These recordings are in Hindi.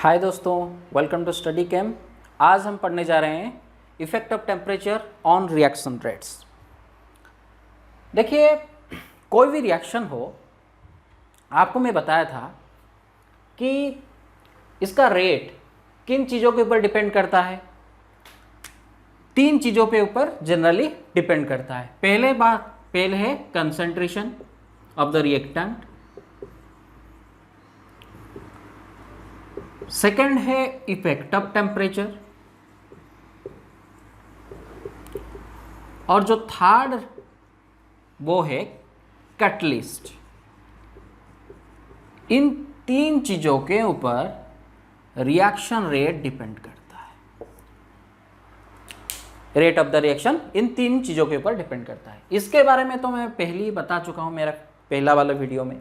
हाय दोस्तों, वेलकम टू स्टडी कैम्प। आज हम पढ़ने जा रहे हैं effect of temperature on reaction rates. देखिए, कोई भी रिएक्शन हो, आपको मैं बताया था कि इसका रेट किन चीज़ों के ऊपर डिपेंड करता है। तीन चीज़ों के ऊपर जनरली डिपेंड करता है। पहले है concentration of the reactant, second है इफेक्ट ऑफ टेम्परेचर, और जो थर्ड वो है कैटलिस्ट। इन तीन चीजों के ऊपर रिएक्शन रेट डिपेंड करता है। Rate of the reaction in तीन चीजों के ऊपर डिपेंड करता है। इसके बारे में तो मैं पहले ही बता चुका हूं मेरा पहला वाला वीडियो में।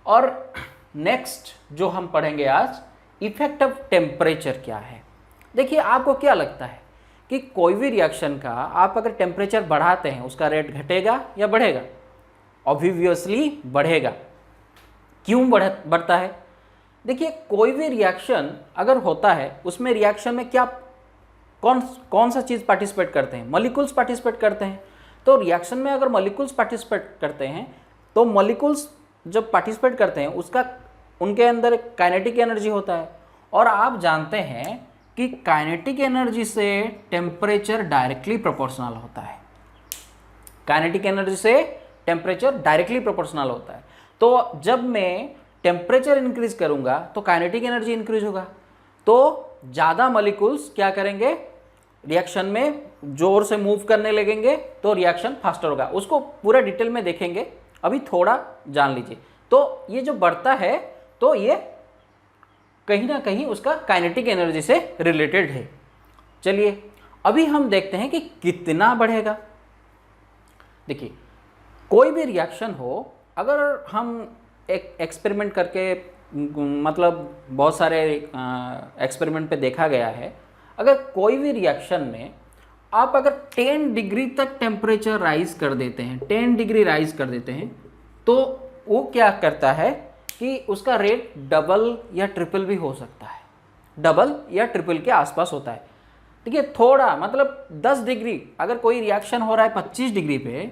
और नेक्स्ट जो हम पढ़ेंगे आज, इफेक्ट ऑफ टेम्परेचर क्या है। देखिए, आपको क्या लगता है कि कोई भी रिएक्शन का आप अगर टेम्परेचर बढ़ाते हैं उसका रेट घटेगा या बढ़ेगा? ऑब्वियसली बढ़ेगा। क्यों बढ़ता है? देखिए, कोई भी रिएक्शन अगर होता है उसमें रिएक्शन में क्या कौन सा चीज़ पार्टिसिपेट करते हैं? मॉलिक्यूल्स पार्टिसिपेट करते हैं। तो रिएक्शन में अगर मॉलिक्यूल्स पार्टिसिपेट करते हैं तो मॉलिक्यूल्स जब पार्टिसिपेट करते हैं उनके अंदर काइनेटिक एनर्जी होता है। और आप जानते हैं कि काइनेटिक एनर्जी से टेम्परेचर डायरेक्टली प्रोपोर्शनल होता है। काइनेटिक एनर्जी से टेम्परेचर डायरेक्टली प्रोपोर्शनल होता है। तो जब मैं टेम्परेचर इंक्रीज करूंगा तो काइनेटिक एनर्जी इंक्रीज होगा, तो ज़्यादा मॉलिक्यूल्स क्या करेंगे, रिएक्शन में जोर से मूव करने लगेंगे, तो रिएक्शन फास्टर होगा। उसको पूरा डिटेल में देखेंगे, अभी थोड़ा जान लीजिए। तो ये जो बढ़ता है तो ये कहीं ना कहीं उसका काइनेटिक एनर्जी से रिलेटेड है। चलिए अभी हम देखते हैं कि कितना बढ़ेगा। देखिए, कोई भी रिएक्शन हो, अगर हम एक एक्सपेरिमेंट करके, मतलब बहुत सारे एक्सपेरिमेंट पे देखा गया है, अगर कोई भी रिएक्शन में आप अगर 10 डिग्री तक टेम्परेचर राइज कर देते हैं, 10 डिग्री राइज कर देते हैं, तो वो क्या करता है कि उसका रेट डबल या ट्रिपल भी हो सकता है। डबल या ट्रिपल के आसपास होता है। देखिए, थोड़ा मतलब 10 डिग्री, अगर कोई रिएक्शन हो रहा है 25 डिग्री पे,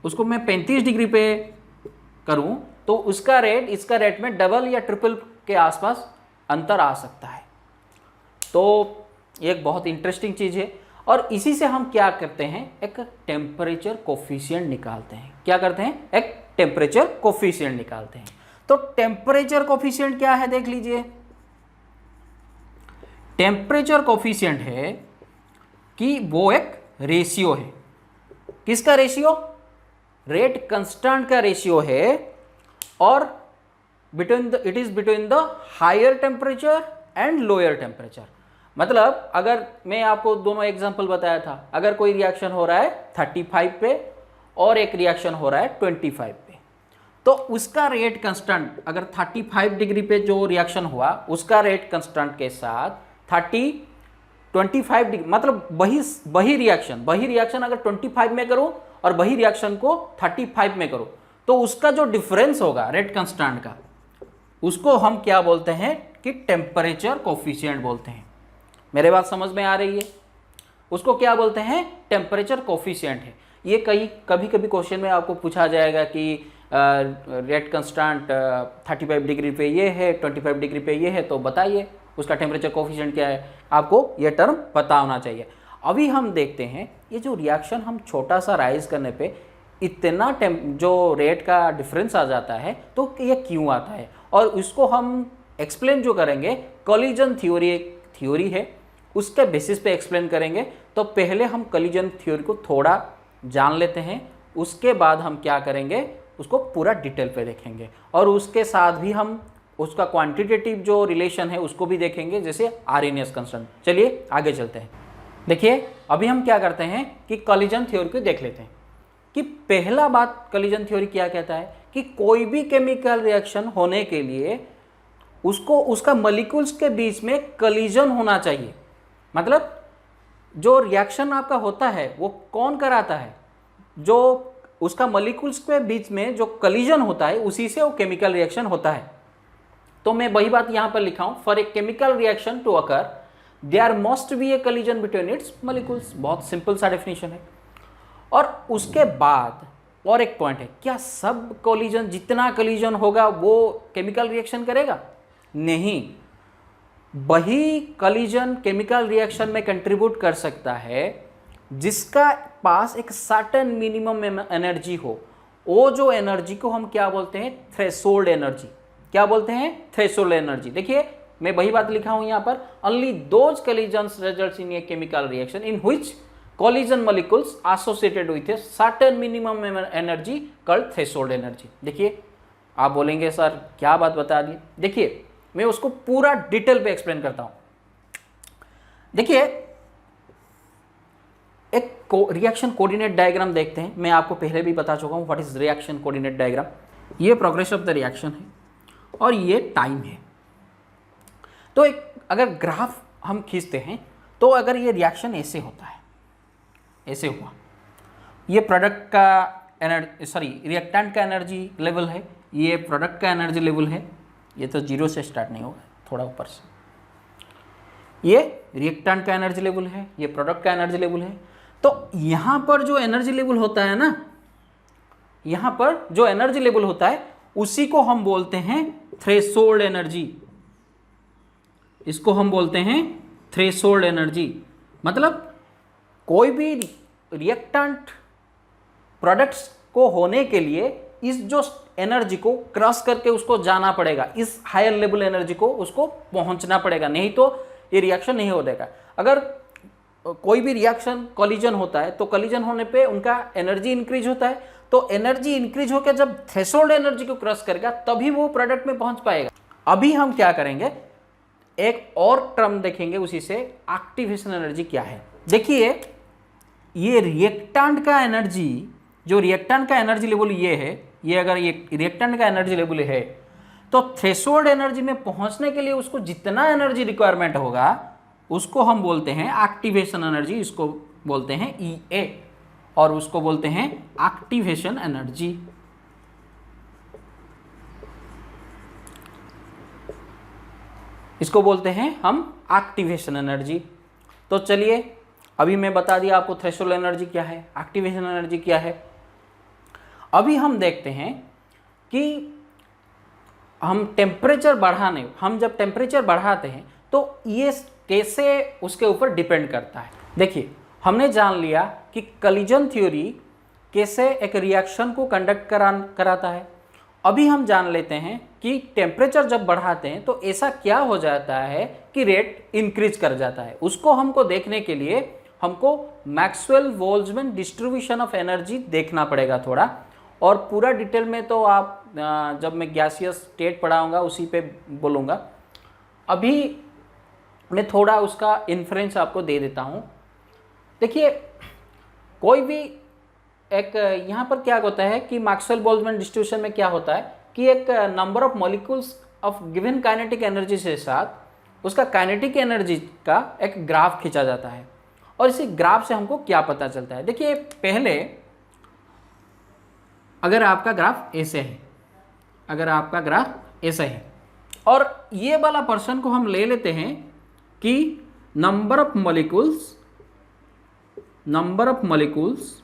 उसको मैं 35 डिग्री पे करूं तो उसका रेट इसका रेट में डबल या ट्रिपल के आसपास अंतर आ सकता है। तो एक बहुत इंटरेस्टिंग चीज़ है। और इसी से हम क्या करते हैं, एक टेम्परेचर कोफिशिएंट निकालते हैं। क्या करते हैं? एक टेम्परेचर कोफिशिएंट निकालते हैं। तो टेम्परेचर कोफिशिएंट क्या है, देख लीजिए। टेम्परेचर कोफिशिएंट है कि वो एक रेशियो है। किसका रेशियो? रेट कांस्टेंट का रेशियो है। और it is between the higher temperature and lower temperature. मतलब अगर मैं आपको दोनों एग्जांपल बताया था, अगर कोई रिएक्शन हो रहा है 35 पे और एक रिएक्शन हो रहा है 25 पे, तो उसका रेट कांस्टेंट, अगर 35 डिग्री पे जो रिएक्शन हुआ उसका रेट कांस्टेंट के साथ 25 डिग्री, मतलब वही रिएक्शन अगर 25 में करूं और वही रिएक्शन को 35 में करूं, तो उसका जो डिफरेंस होगा रेट कांस्टेंट का, उसको हम क्या बोलते हैं कि टेम्परेचर कोफिशिएंट बोलते हैं। मेरे बात समझ में आ रही है? उसको क्या बोलते हैं? टेम्परेचर कोफिशिएंट है। ये कभी कभी क्वेश्चन में आपको पूछा जाएगा कि रेट कांस्टेंट 35 डिग्री पे ये है, 25 डिग्री पे ये है, तो बताइए उसका टेम्परेचर कोफिशिएंट क्या है। आपको ये टर्म पता होना चाहिए। अभी हम देखते हैं ये जो रिएक्शन हम छोटा सा राइज करने पे इतना जो रेट का डिफरेंस आ जाता है, तो ये क्यों आता है, और इसको हम एक्सप्लेन जो करेंगे, कोलिजन थ्योरी है, उसके बेसिस पे एक्सप्लेन करेंगे। तो पहले हम कोलिजन थ्योरी को थोड़ा जान लेते हैं, उसके बाद हम क्या करेंगे, उसको पूरा डिटेल पे देखेंगे। और उसके साथ भी हम उसका क्वांटिटेटिव जो रिलेशन है उसको भी देखेंगे, जैसे आरएनएस कंस्टेंट। चलिए आगे चलते हैं। देखिए, अभी हम क्या करते हैं कि कोलिजन थ्योरी को देख लेते हैं कि पहला बात कोलिजन थ्योरी क्या कहता है कि कोई भी केमिकल रिएक्शन होने के लिए उसका मॉलिक्यूल्स के बीच में कोलिजन होना चाहिए। मतलब जो रिएक्शन आपका होता है वो कौन कराता है? जो उसका मॉलिक्यूल्स के बीच में जो कोलिजन होता है, उसी से वो केमिकल रिएक्शन होता है। तो मैं वही बात यहां पर लिखा हूं, for a chemical reaction to occur there must be a collision between its molecules. बहुत सिंपल सा डेफिनेशन है। और उसके बाद और एक पॉइंट है, क्या सब कोलिजन, जितना कोलिजन होगा वो केमिकल रिएक्शन करेगा? नहीं, वही कोलिजन केमिकल रिएक्शन में कंट्रीब्यूट कर सकता है जिसका पास एक सर्टेन मिनिमम एनर्जी हो। वो जो एनर्जी को हम क्या बोलते हैं? Threshold energy. क्या बोलते हैं? Threshold energy. देखिए मैं वही बात लिखा हूं यहां पर, only those collisions results in A chemical reaction in which collision molecules associated with a certain minimum energy called threshold energy। देखिए आप बोलेंगे सर क्या बात बता दी। देखिए मैं उसको पूरा डिटेल पे एक्सप्लेन करता हूं। देखिए एक रिएक्शन कोऑर्डिनेट डायग्राम देखते हैं। मैं आपको पहले भी बता चुका हूं what is reaction coordinate diagram. ये प्रोग्रेस ऑफ द रिएक्शन है और ये टाइम है। तो एक अगर ग्राफ हम खींचते हैं तो अगर ये रिएक्शन ऐसे होता है, ऐसे हुआ, ये प्रोडक्ट का एनर्जी, सॉरी रिएक्टेंट का एनर्जी लेवल है, ये प्रोडक्ट का एनर्जी लेवल है। ये तो जीरो से स्टार्ट नहीं होगा, थोड़ा ऊपर से। ये रिएक्टेंट का एनर्जी लेवल है, ये प्रोडक्ट का एनर्जी लेवल है। तो यहाँ पर जो एनर्जी लेवल होता है ना, यहाँ पर जो एनर्जी लेवल होता है उसी को हम बोलते हैं थ्रेशोल्ड एनर्जी। इसको हम बोलते हैं थ्रेशोल्ड एनर्जी। मतलब कोई भी रिएक्टेंट प्रोडक्ट्स को होने के लिए इस जो एनर्जी को क्रॉस करके उसको जाना पड़ेगा, इस हायर लेवल एनर्जी को उसको पहुंचना पड़ेगा, नहीं तो ये रिएक्शन नहीं हो जाएगा। अगर कोई भी रिएक्शन कोलिजन होता है तो कोलिजन होने पे उनका एनर्जी इंक्रीज होता है, तो एनर्जी इंक्रीज होकर जब थ्रेशोल्ड एनर्जी को क्रॉस करेगा तभी वो प्रोडक्ट में पहुंच पाएगा। अभी हम क्या करेंगे, एक और टर्म देखेंगे उसी से, एक्टिवेशन एनर्जी क्या है। देखिए ये रिएक्टेंट का एनर्जी, जो रिएक्टेंट का एनर्जी लेवल ये है, ये अगर ये रिएक्टेंट का एनर्जी लेवल है तो थ्रेशोल्ड एनर्जी में पहुंचने के लिए उसको जितना एनर्जी रिक्वायरमेंट होगा उसको हम बोलते हैं एक्टिवेशन एनर्जी। इसको बोलते हैं EA और उसको बोलते हैं एक्टिवेशन एनर्जी। इसको बोलते हैं हम एक्टिवेशन एनर्जी। तो चलिए अभी मैं बता दिया आपको थ्रेशोल्ड एनर्जी क्या है, एक्टिवेशन एनर्जी क्या है। अभी हम देखते हैं कि हम टेम्परेचर बढ़ाने, हम जब टेम्परेचर बढ़ाते हैं तो ये कैसे उसके ऊपर डिपेंड करता है। देखिए हमने जान लिया कि कोलिजन थ्योरी कैसे एक रिएक्शन को कंडक्ट कराता है। अभी हम जान लेते हैं कि टेम्परेचर जब बढ़ाते हैं तो ऐसा क्या हो जाता है कि रेट इंक्रीज कर जाता है। उसको हमको देखने के लिए हमको Maxwell Boltzmann distribution of energy देखना पड़ेगा थोड़ा, और पूरा डिटेल में तो आप जब मैं गैसियस स्टेट पढ़ाऊंगा उसी पे बोलूँगा। अभी मैं थोड़ा उसका इन्फ्रेंस आपको दे देता हूँ। देखिए कोई भी एक यहाँ पर क्या होता है कि मैक्सवेल बोल्ट्जमैन डिस्ट्रीब्यूशन में क्या होता है कि एक number of molecules of given kinetic energy के साथ उसका काइनेटिक एनर्जी का एक ग्राफ खींचा जाता है, और इसी ग्राफ से हमको क्या पता चलता है। देखिए पहले अगर आपका ग्राफ ऐसे है, अगर आपका ग्राफ ऐसा है और ये वाला पर्सन को हम ले लेते हैं कि number of molecules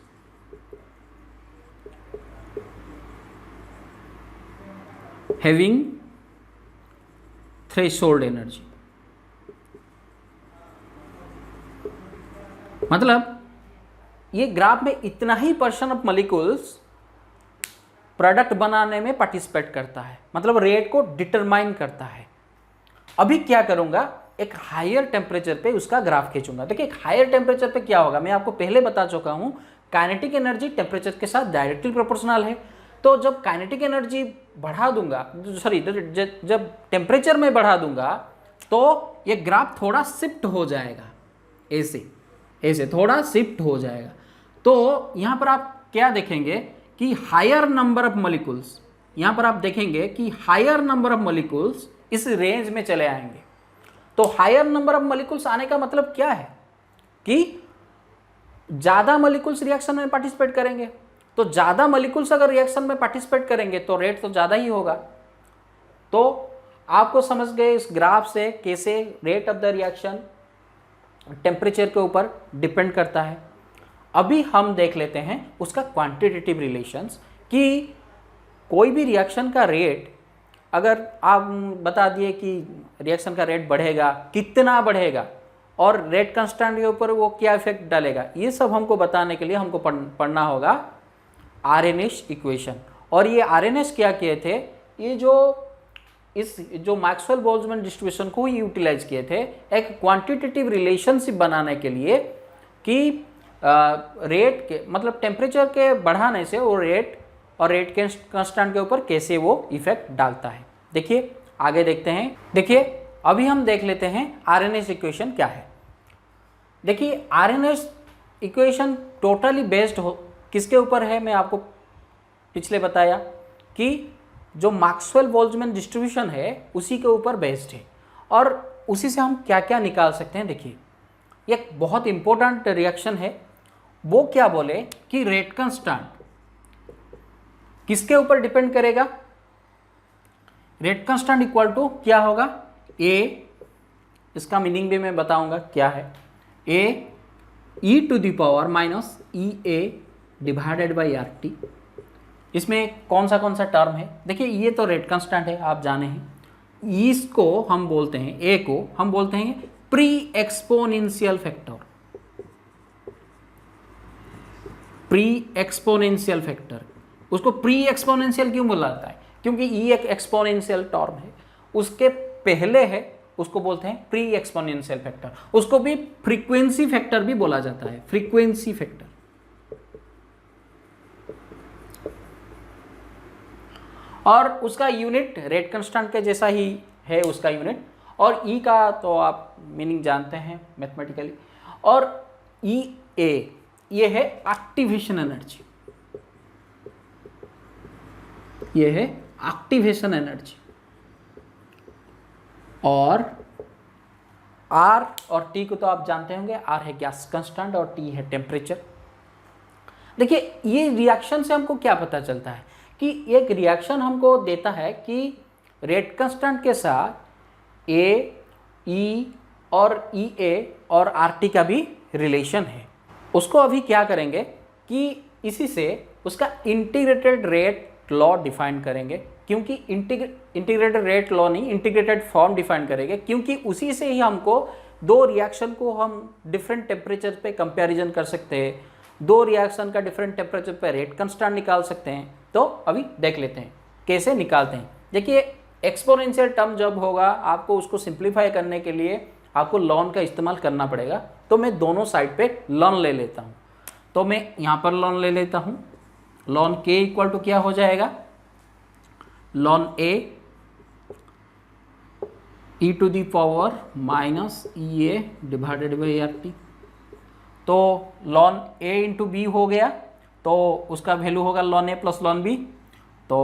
having threshold energy. मतलब ये ग्राफ में इतना ही पर्सन ऑफ मॉलिक्यूल्स प्रोडक्ट बनाने में पार्टिसिपेट करता है, मतलब रेट को डिटरमाइन करता है। अभी क्या करूंगा, एक हायर टेम्परेचर पे उसका ग्राफ खींचूंगा। देखिए एक हायर टेम्परेचर पे क्या होगा, मैं आपको पहले बता चुका हूं काइनेटिक एनर्जी टेम्परेचर के साथ डायरेक्टली प्रोपोर्शनल है। तो जब काइनेटिक एनर्जी बढ़ा दूंगा, सॉरी जब टेम्परेचर में बढ़ा दूंगा तो ये ग्राफ थोड़ा शिफ्ट हो जाएगा, ऐसे थोड़ा शिफ्ट हो जाएगा। तो यहाँ पर आप क्या देखेंगे कि हायर नंबर ऑफ मॉलिक्यूल्स, यहाँ पर आप देखेंगे कि हायर नंबर ऑफ मॉलिक्यूल्स इस रेंज में चले आएंगे। तो हायर नंबर ऑफ मॉलिक्यूल्स आने का मतलब क्या है कि ज़्यादा मॉलिक्यूल्स रिएक्शन में पार्टिसिपेट करेंगे। तो ज़्यादा मॉलिक्यूल्स अगर रिएक्शन में पार्टिसिपेट करेंगे तो रेट तो ज़्यादा ही होगा। तो आपको समझ गए इस ग्राफ से कैसे rate of the reaction temperature के ऊपर डिपेंड करता है। अभी हम देख लेते हैं उसका क्वांटिटेटिव रिलेशंस कि कोई भी रिएक्शन का रेट अगर आप बता दिए कि रिएक्शन का रेट बढ़ेगा, कितना बढ़ेगा और रेट कांस्टेंट के ऊपर वो क्या इफेक्ट डालेगा, ये सब हमको बताने के लिए हमको पढ़ना होगा आरएनएस इक्वेशन। और ये आरएनएस क्या किए थे, ये जो मैक्सवेल बोल्ट्जमैन डिस्ट्रीब्यूशन को यूटिलाइज किए थे एक क्वांटिटेटिव रिलेशनशिप बनाने के लिए कि रेट के मतलब टेम्परेचर के बढ़ाने से वो रेट और रेट के कांस्टेंट के ऊपर कैसे वो इफेक्ट डालता है। देखिए आगे देखते हैं। देखिए अभी हम देख लेते हैं आरएनएस इक्वेशन क्या है। देखिए आरएनएस इक्वेशन टोटली बेस्ड हो किसके ऊपर है, मैं आपको पिछले बताया कि जो मैक्सवेल बोल्ट्जमैन डिस्ट्रीब्यूशन है उसी के ऊपर बेस्ड है और उसी से हम क्या क्या निकाल सकते हैं। देखिए एक बहुत इंपॉर्टेंट रिएक्शन है, वो क्या बोले कि रेट कांस्टेंट किसके ऊपर डिपेंड करेगा, रेट कांस्टेंट इक्वल टू क्या होगा ए, इसका मीनिंग भी मैं बताऊंगा क्या है, A E to the power minus E A divided by R T. इसमें कौन सा टर्म है, देखिए ये तो रेट कांस्टेंट है आप जाने हैं, इसको हम बोलते हैं ए को हम बोलते हैं pre exponential factor. Pre exponential factor, उसको प्री एक्सपोनेंशियल क्यों बोला जाता है, क्योंकि ई एक एक्सपोनेंशियल टर्म है, उसके पहले है उसको बोलते हैं प्री एक्सपोनेंशियल फैक्टर। उसको भी फ्रीक्वेंसी फैक्टर भी बोला जाता है, फ्रीक्वेंसी फैक्टर। और उसका यूनिट रेट कांस्टेंट के जैसा ही है उसका यूनिट, और ई का तो आप मीनिंग जानते हैं मैथमेटिकली। और ई ए ये है एक्टिवेशन एनर्जी, ये है एक्टिवेशन एनर्जी। और आर और टी को तो आप जानते होंगे, आर है गैस कांस्टेंट और टी है टेम्परेचर। देखिए ये रिएक्शन से हमको क्या पता चलता है कि एक रिएक्शन हमको देता है कि रेट कांस्टेंट के साथ ए, ई और ई ए और आर टी का भी रिलेशन है। उसको अभी क्या करेंगे कि इसी से उसका इंटीग्रेटेड रेट लॉ डिफाइन करेंगे, क्योंकि इंटीग्रेटेड रेट लॉ नहीं, इंटीग्रेटेड फॉर्म डिफाइन करेंगे, क्योंकि उसी से ही हमको दो रिएक्शन को हम डिफरेंट टेम्परेचर पे कंपैरिजन कर सकते हैं, दो रिएक्शन का डिफरेंट टेम्परेचर पे रेट कांस्टेंट निकाल सकते हैं। तो अभी देख लेते हैं कैसे निकालते हैं। देखिए एक्सपोनेंशियल टर्म जब होगा आपको उसको सिंप्लीफाई करने के लिए आपको लॉन का इस्तेमाल करना पड़ेगा। तो मैं दोनों साइड पे लॉन ले लेता हूँ, तो मैं यहाँ पर लॉन ले लेता हूँ। लॉन के इक्वल टू क्या हो जाएगा, ln A E to the power minus E A divided by R T. तो लॉन ए इंटू बी हो गया, तो उसका वैल्यू होगा ln A plus ln B. तो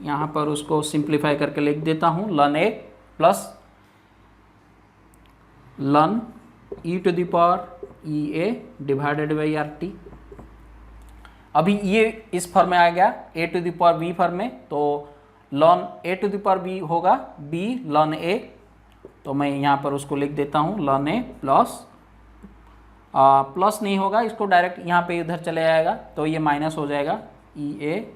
यहाँ पर उसको सिंप्लीफाई करके लिख देता हूँ, ln A plus ln E to the power E A divided by R T. अभी ये इस फॉर्म में आ गया A to the power B form में, तो ln A to the power B होगा बी लॉन ए। तो मैं यहाँ पर उसको लिख देता हूँ लॉन ए प्लस प्लस नहीं होगा, इसको डायरेक्ट यहाँ पे इधर चले जाएगा, तो ये माइनस हो जाएगा ई ए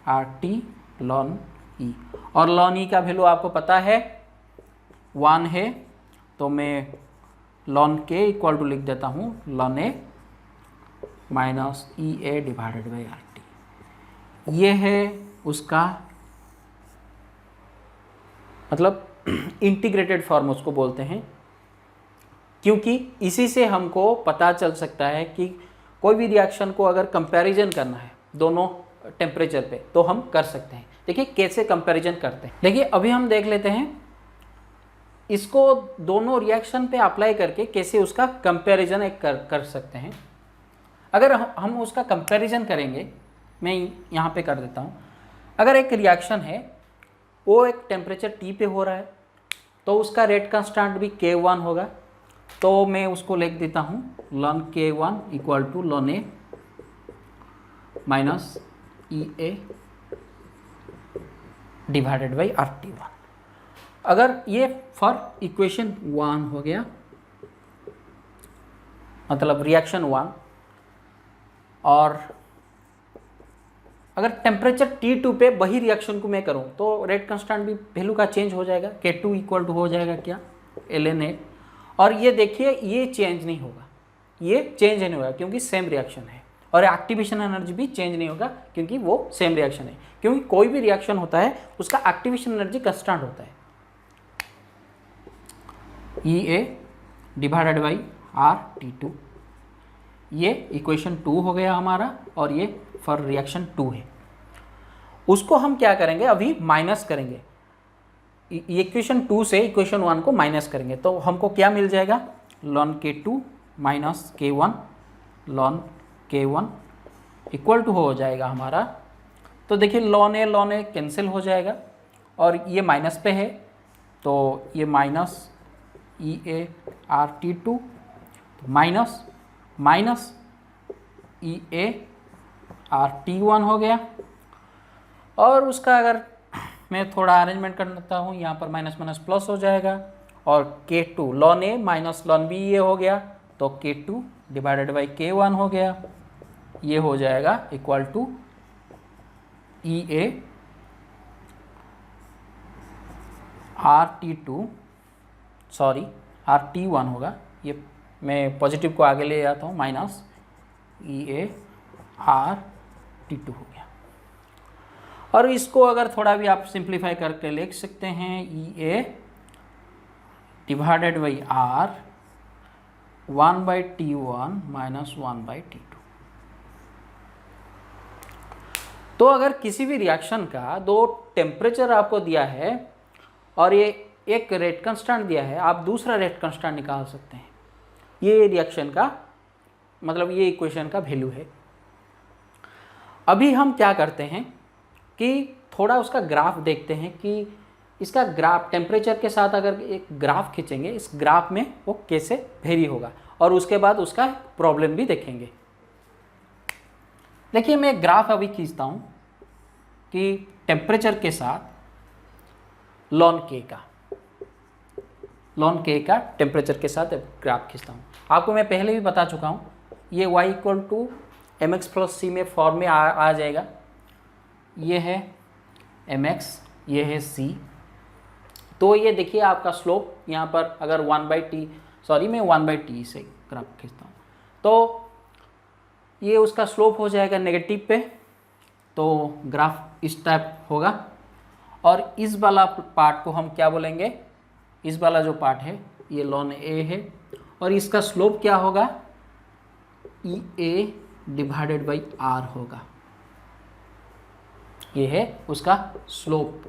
आर टी लॉन ई। और लॉन ई का वैल्यू आपको पता है 1 है, तो मैं लॉन के इक्वल टू लिख देता हूँ ln A minus E A divided by R T. ये है उसका मतलब इंटीग्रेटेड फॉर्म उसको बोलते हैं, क्योंकि इसी से हमको पता चल सकता है कि कोई भी रिएक्शन को अगर कंपैरिजन करना है दोनों टेम्परेचर पे तो हम कर सकते हैं। देखिए कैसे कंपैरिजन करते हैं। देखिए अभी हम देख लेते हैं इसको दोनों रिएक्शन पे अप्लाई करके कैसे उसका कंपैरिजन एक कर सकते हैं। अगर हम उसका कंपैरिजन करेंगे, मैं यहाँ पे कर देता हूँ। अगर एक रिएक्शन है वो एक टेम्परेचर टी पे हो रहा है, तो उसका रेट कांस्टेंट भी K1 होगा। तो मैं उसको लिख देता हूँ ln K1 equal to ln A minus E A divided by RT1। अगर ये फॉर इक्वेशन 1 हो गया, मतलब रिएक्शन 1, और अगर टेम्परेचर T2 पे वही रिएक्शन को मैं करूं तो रेट कांस्टेंट भी वैल्यू का चेंज हो जाएगा, K2 इक्वल टू हो जाएगा क्या, ln A। और ये देखिए ये चेंज नहीं होगा, ये चेंज नहीं होगा क्योंकि सेम रिएक्शन है, और एक्टिवेशन एनर्जी भी चेंज नहीं होगा क्योंकि वो सेम रिएक्शन है। क्योंकि कोई भी रिएक्शन होता है उसका एक्टिवेशन एनर्जी कांस्टेंट होता है, EA डिवाइडेड बाई RT2। ये इक्वेशन 2 हो गया हमारा, और ये फॉर रिएक्शन 2 है। उसको हम क्या करेंगे, अभी माइनस करेंगे, इक्वेशन 2 से इक्वेशन 1 को माइनस करेंगे तो हमको क्या मिल जाएगा, ln K2 minus K1 ln K1 equal to हो जाएगा हमारा। तो देखिए ln A कैंसिल हो जाएगा, और ये माइनस पे है तो ये minus EA RT2 minus minus EA RT1 हो गया। और उसका अगर मैं थोड़ा अरेंजमेंट करता हूँ, यहाँ पर माइनस माइनस प्लस हो जाएगा, और K2 ln A minus ln B ये हो गया, तो K2 डिवाइडेड बाई K1 हो गया। ये हो जाएगा equal to EA RT2 sorry RT1 होगा, ये मैं पॉजिटिव को आगे ले जाता हूँ, माइनस EA RT2 हो गया। और इसको अगर थोड़ा भी आप सिंप्लीफाई करके लिख सकते हैं, EA divided by R 1/T1 minus 1/T2। तो अगर किसी भी रिएक्शन का दो टेम्परेचर आपको दिया है और ये एक रेट कांस्टेंट दिया है, आप दूसरा रेट कांस्टेंट निकाल सकते हैं। ये रिएक्शन का मतलब ये इक्वेशन का वैल्यू है। अभी हम क्या करते हैं कि थोड़ा उसका ग्राफ देखते हैं कि इसका ग्राफ टेम्परेचर के साथ अगर एक ग्राफ खींचेंगे, इस ग्राफ में वो कैसे वेरी होगा, और उसके बाद उसका प्रॉब्लम भी देखेंगे। देखिए मैं ग्राफ अभी खींचता हूँ कि टेम्परेचर के साथ ln K का टेम्परेचर के साथ ग्राफ खींचता हूँ। आपको मैं पहले भी बता चुका हूँ, ये y equal to mx plus c में फॉर्म में आ जाएगा। ये है mx, ये है c। तो ये देखिए आपका स्लोप यहाँ पर अगर 1/t, सॉरी मैं 1/t से ग्राफ खींचता हूँ, तो ये उसका स्लोप हो जाएगा नेगेटिव पे, तो ग्राफ इस टाइप होगा। और इस वाला पार्ट को हम क्या बोलेंगे, इस वाला जो पार्ट है ये ln A है, और इसका स्लोप क्या होगा, EA डिवाइडेड बाई R होगा। ये है उसका स्लोप।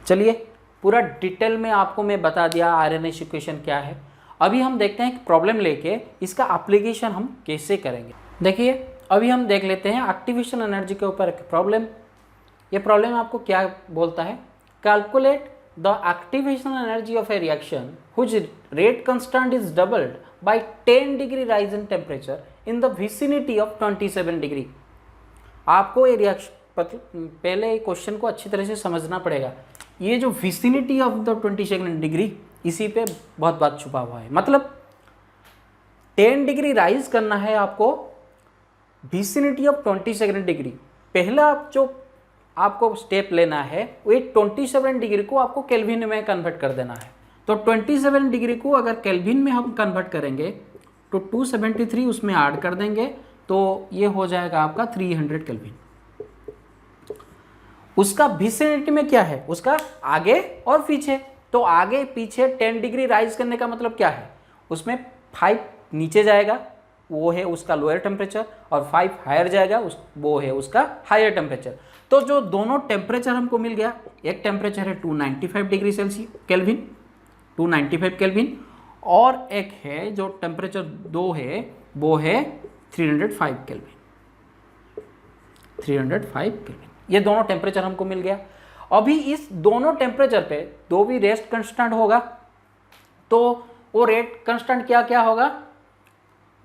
चलिए पूरा डिटेल में आपको मैं बता दिया RNS इक्वेशन क्या है। अभी हम देखते हैं कि प्रॉब्लम लेके इसका एप्लीकेशन हम कैसे करेंगे। देखिए अभी हम देख लेते हैं एक्टिवेशन एनर्जी के ऊपर एक प्रॉब्लम। ये प्रॉब्लम आपको क्या बोलता है, calculate the activation energy of a reaction which rate constant is doubled by 10 degree rise in temperature in the vicinity of 27 degree. आपको ये रिएक्शन पहले क्वेश्चन को अच्छी तरह से समझना पड़ेगा। ये जो विसिनिटी ऑफ द 27 डिग्री, इसी पे बहुत बात छुपा हुआ है। मतलब 10 डिग्री राइज करना है आपको विसिनिटी ऑफ 27 डिग्री। पहला जो आपको स्टेप लेना है वो 27 डिग्री को आपको केल्विन में कन्वर्ट कर देना है। तो 27 डिग्री को अगर केल्विन में हम कन्वर्ट करेंगे तो 273 उसमें ऐड कर देंगे, तो ये हो जाएगा आपका 300 केल्विन। उसका विसिनिटी में क्या है, उसका आगे और पीछे। तो आगे पीछे 10 डिग्री राइज करने का मतलब क्या है, उसमें 5 नीचे जाएगा, वो है उसका लोअर टेम्परेचर, और 5 हायर जाएगा, वो है उसका हायर टेम्परेचर। तो जो दोनों टेम्परेचर हमको मिल गया, एक टेम्परेचर है 295 डिग्री सेल्सियस केल्विन, 295 केल्विन, और एक है जो टेम्परेचर 2 है वो है 305 केल्विन, 305 केल्विन। ये दोनों टेम्परेचर हमको मिल गया। अभी इस दोनों टेम्परेचर पे दो भी रेट कांस्टेंट होगा, तो वो रेट कांस्टेंट क्या क्या होगा,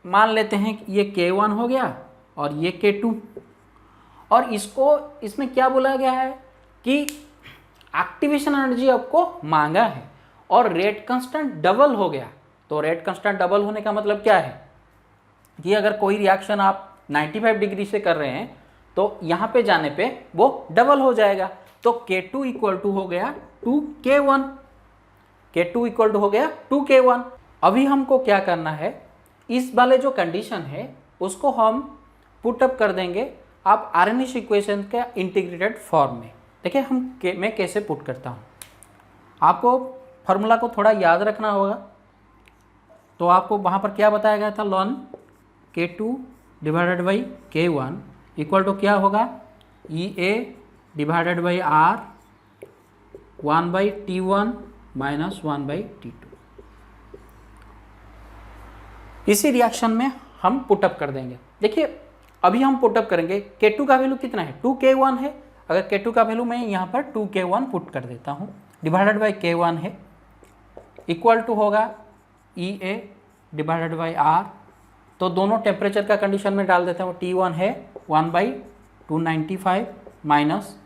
मान लेते हैं कि ये K1 हो गया और ये K2, और इसको इसमें क्या बोला गया है कि एक्टिवेशन एनर्जी आपको मांगा है और रेट कांस्टेंट डबल हो गया। तो रेट कांस्टेंट डबल होने का मतलब क्या है कि अगर कोई रिएक्शन आप 95 डिग्री से कर रहे हैं तो यहाँ पे जाने पे वो डबल हो जाएगा। तो K2 इक्वल टू हो गया 2K1, K2 इक्वल टू हो गया 2K1। अभी हमको क्या करना है, इस वाले जो कंडीशन है उसको हम पुट अप कर देंगे आप आर्निश इक्वेशन के इंटीग्रेटेड फॉर्म में। देखिए मैं कैसे पुट करता हूँ, आपको फार्मूला को थोड़ा याद रखना होगा। तो आपको वहाँ पर क्या बताया गया था, ln K2 divided by K1 equal to क्या होगा, EA divided by R 1/T1 minus 1/T2। इसी रिएक्शन में हम पुटअप कर देंगे। देखिए अभी हम पुटअप करेंगे, K2 का वैल्यू कितना है, 2K1 है। अगर K2 का वैल्यू मैं यहाँ पर 2K1 पुट कर देता हूँ, डिवाइडेड बाई K1 है, इक्वल टू होगा EA डिवाइडेड बाई R। तो दोनों टेम्परेचर का कंडीशन में डाल देते हैं, वो T1 है 1/295 माइनस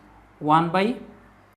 1/2